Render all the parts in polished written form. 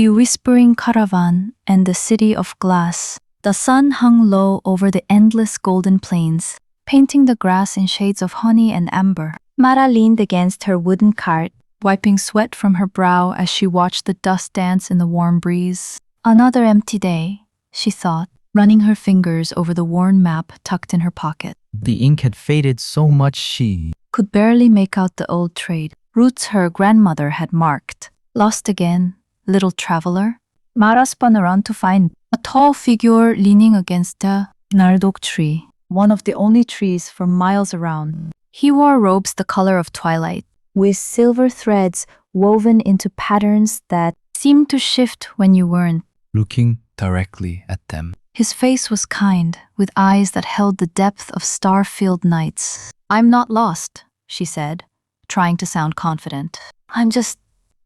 The Whispering Caravan and the City of Glass. The sun hung low over the endless golden plains, painting the grass in shades of honey and amber. Mara leaned against her wooden cart, wiping sweat from her brow as she watched the dust dance in the warm breeze. Another empty day, she thought, running her fingers over the worn map tucked in her pocket. The ink had faded so much she Could barely make out the old trade routes her grandmother had marked. Lost again, little traveler? Mara spun around to find a tall figure leaning against a gnarled oak tree, one of the only trees for miles around. He wore robes the color of twilight, with silver threads woven into patterns that seemed to shift when you weren't. looking directly at them. His face was kind, with eyes that held the depth of star-filled nights. "I'm not lost," she said, trying to sound confident. "I'm just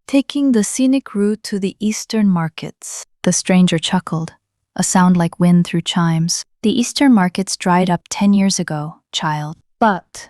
taking the scenic route to the eastern markets." The stranger chuckled, a sound like wind through chimes. "The eastern markets dried up 10 years ago, child. But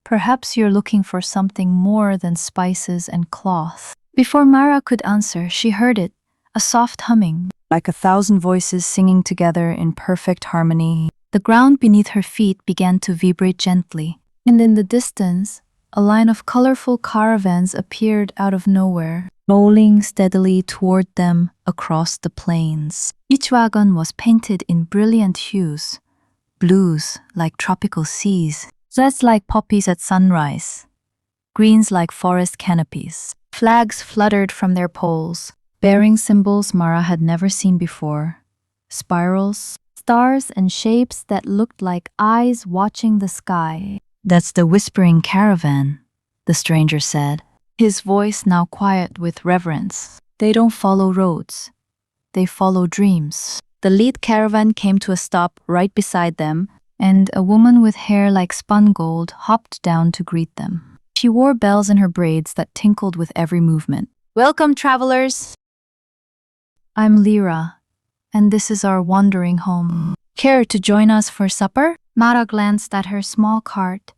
perhaps you're looking for something more than spices and cloth." Before Mara could answer, she heard it, a soft humming, like 1,000 voices singing together in perfect harmony. The ground beneath her feet began to vibrate gently, and in the distance, a line of colorful caravans appeared out of nowhere, rolling steadily toward them across the plains. Each wagon was painted in brilliant hues, blues like tropical seas, reds like poppies at sunrise, greens like forest canopies. Flags fluttered from their poles, bearing symbols Mara had never seen before. Spirals, stars, and shapes that looked like eyes watching the sky. "That's the Whispering Caravan," the stranger said, his voice now quiet with reverence. "They don't follow roads. They follow dreams." The lead caravan came to a stop right beside them, and a woman with hair like spun gold hopped down to greet them. She wore bells in her braids that tinkled with every movement. "Welcome, travelers! I'm Lyra, and this is our wandering home. Care to join us for supper?" Mara glanced at her small cart,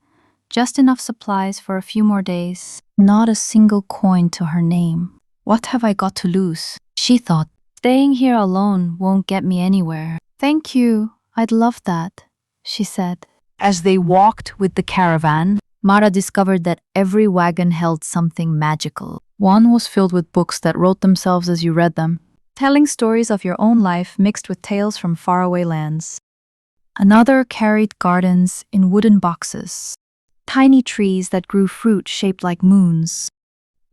just enough supplies for a few more days. Not a single coin to her name. What have I got to lose? She thought. Staying here alone won't get me anywhere. "Thank you, I'd love that," she said. As they walked with the caravan, Mara discovered that every wagon held something magical. One was filled with books that wrote themselves as you read them, telling stories of your own life mixed with tales from faraway lands. Another carried gardens in wooden boxes, tiny trees that grew fruit shaped like moons,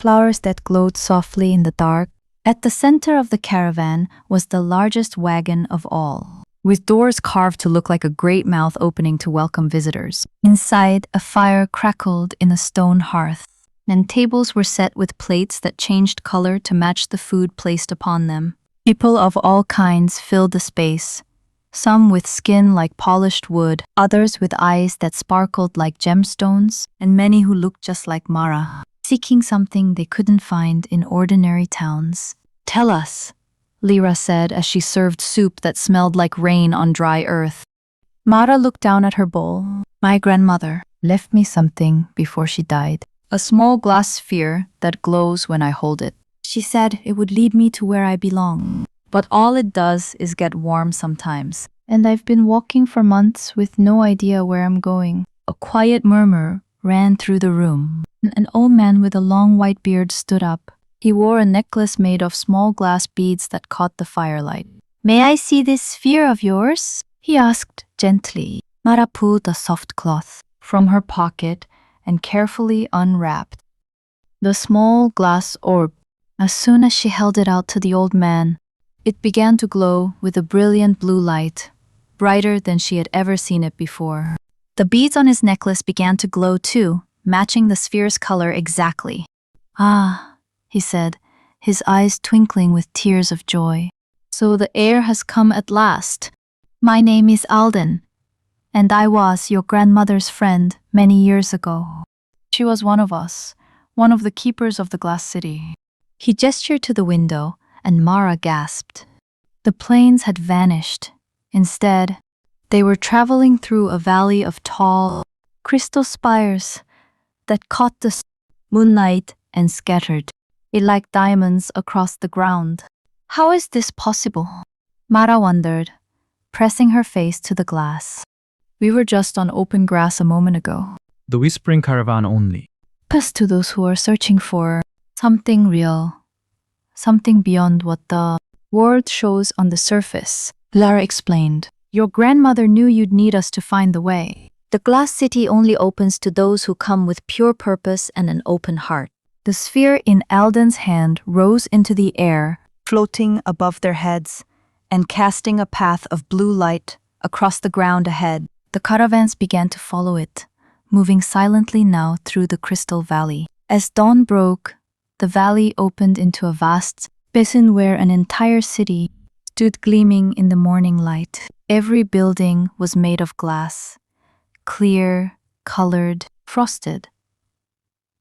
flowers that glowed softly in the dark. At the center of the caravan was the largest wagon of all, with doors carved to look like a great mouth opening to welcome visitors. Inside, a fire crackled in a stone hearth, and tables were set with plates that changed color to match the food placed upon them. People of all kinds filled the space, some with skin like polished wood, others with eyes that sparkled like gemstones, and many who looked just like Mara, seeking something they couldn't find in ordinary towns. "Tell us," Lyra said as she served soup that smelled like rain on dry earth. Mara looked down at her bowl. "My grandmother left me something before she died. A small glass sphere that glows when I hold it. She said it would lead me to where I belong. But all it does is get warm sometimes. And I've been walking for months with no idea where I'm going." A quiet murmur ran through the room. An old man with a long white beard stood up. He wore a necklace made of small glass beads that caught the firelight. "May I see this sphere of yours?" he asked gently. Mara pulled a soft cloth from her pocket and carefully unwrapped the small glass orb. As soon as she held it out to the old man, it began to glow with a brilliant blue light, brighter than she had ever seen it before. The beads on his necklace began to glow too, matching the sphere's color exactly. "Ah," he said, his eyes twinkling with tears of joy. "So the heir has come at last. My name is Alden, and I was your grandmother's friend many years ago. She was one of us, one of the keepers of the glass city." He gestured to the window, and Mara gasped. The plains had vanished. Instead, they were traveling through a valley of tall, crystal spires that caught the moonlight and scattered it like diamonds across the ground. How is this possible? Mara wondered, pressing her face to the glass. We were just on open grass a moment ago. The Whispering Caravan only. Purpose to those who are searching for something real, something beyond what the world shows on the surface. Lara explained. Your grandmother knew you'd need us to find the way. The glass city only opens to those who come with pure purpose and an open heart. The sphere in Alden's hand rose into the air, floating above their heads and casting a path of blue light across the ground ahead. The caravans began to follow it, moving silently now through the crystal valley. As dawn broke, the valley opened into a vast basin where an entire city stood gleaming in the morning light. Every building was made of glass, clear, colored, frosted,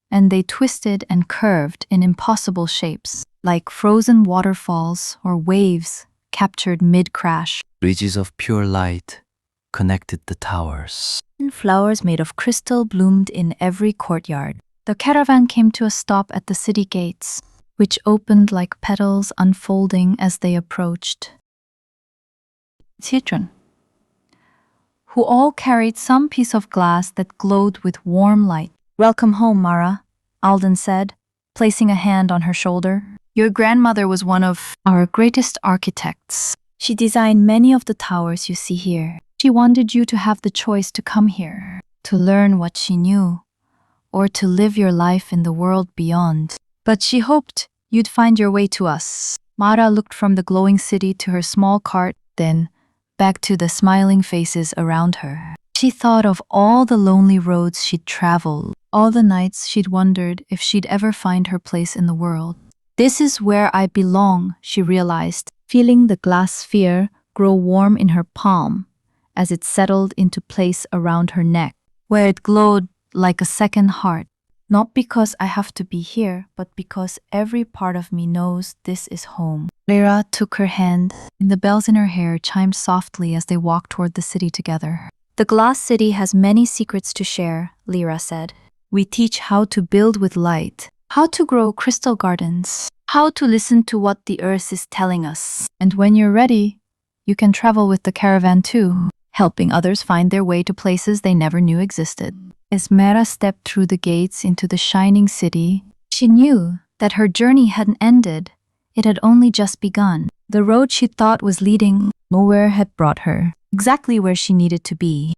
and they twisted and curved in impossible shapes, like frozen waterfalls or waves captured mid-crash. Bridges of pure light connected the towers. Flowers made of crystal bloomed in every courtyard. The caravan came to a stop at the city gates, which opened like petals unfolding as they approached. Children, who all carried some piece of glass that glowed with warm light. Welcome home, Mara, Alden said, placing a hand on her shoulder. Your grandmother was one of our greatest architects. She designed many of the towers you see here. She wanted you to have the choice to come here, to learn what she knew, or to live your life in the world beyond. But she hoped you'd find your way to us. Mara looked from the glowing city to her small cart, then back to the smiling faces around her. She thought of all the lonely roads she'd traveled, all the nights she'd wondered if she'd ever find her place in the world. This is where I belong, she realized, feeling the glass sphere grow warm in her palm as it settled into place around her neck, where it glowed like a second heart. Not because I have to be here, but because every part of me knows this is home. Lyra took her hand, and the bells in her hair chimed softly as they walked toward the city together. The glass city has many secrets to share, Lyra said. We teach how to build with light, how to grow crystal gardens, how to listen to what the earth is telling us. And when you're ready, you can travel with the caravan too, helping others find their way to places they never knew existed. As Mara stepped through the gates into the shining city, she knew that her journey hadn't ended. It had only just begun. The road she thought was leading nowhere had brought her exactly where she needed to be.